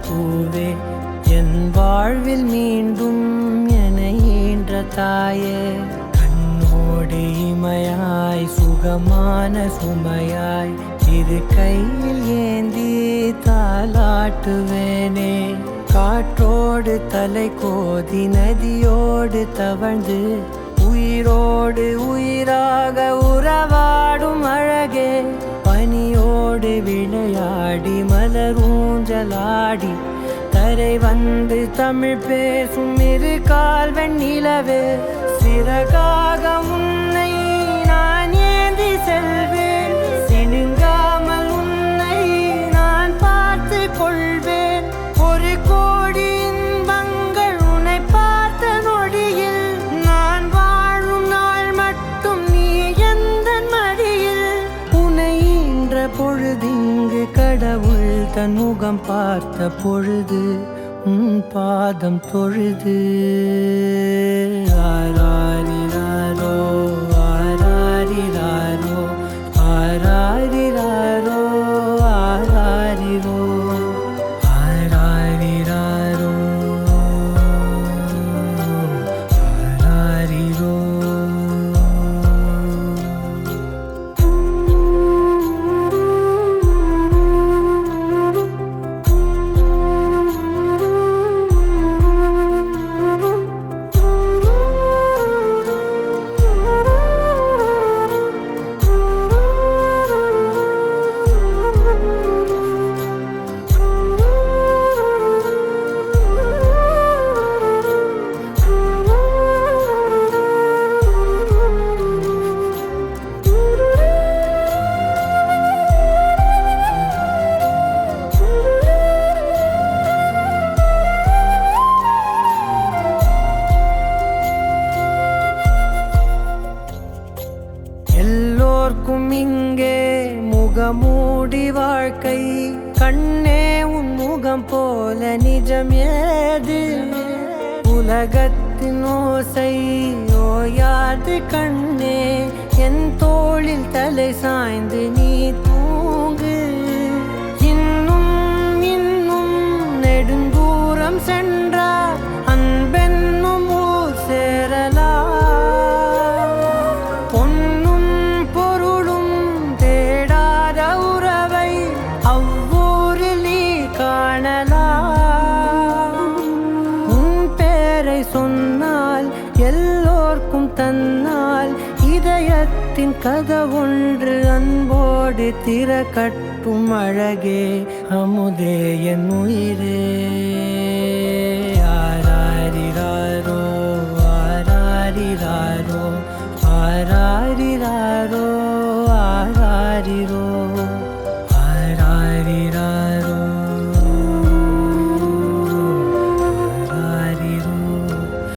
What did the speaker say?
பூவே என் வாழ்வில் மீண்டும் என ஈன்ற தாயே கண்ணோடு இமையாய் சுகமான சுமையாய் இரு கையில் ஏந்தி தாலாட்டுவேனே காற்றோடு தலை கோதி நதியோடு தவழ்ந்து உயிரோடு உயிராக உறவாடும் அழகே பனியோடு விளையாடி மலரூஞ்சலாடி தரை வந்து தமிழ் பேசும் இரு கால் வெண்ணிலவே சிறகாக உன்னை நான் ஏந்தி செல்வேன் சினுங்காமல் உன்னை நான் பார்த்து கொள்வேன் ஒரு கோடி இன்பங்கள் உன்னை பார்த்த நொடியில் நான் வாழும் நாள் மட்டும் நீ எந்த மடியில் உன்னை ஈன்ற பொழுதிங்கு கடவுள் தன் முகம் பார்த்த பொழுது உன் பாதம் தொழுது ஆராரிராரோ ஆராரிராரோ ஆராரிராரோ ஆராரிரோ ஆராரிராரோ ஆராரிரோ எல்லோர்க்கும் இங்கே முகமூடி வாழ்க்கை கண்ணே உன் முகம் போல நிஜம் ஏது உலகத்தின் ஓசை ஓயாது கண்ணே என் தோளில் தலை சாய்ந்து நீ தூங்கு இன்னும் இன்னும் நெடுந்தூரம் சென்றார் அன்பென்னும் ஊர் சேரலாம் சொன்னால் எல்லோர்க்கும் தன்னால் இதயத்தின் கதவொன்று அன்போடு திறக்கட்டும் அழகே அமுதே என் உயிரே ஆராரிராரோ ஆராரிராரோ ஆராரிராரோ ஆராரிரோ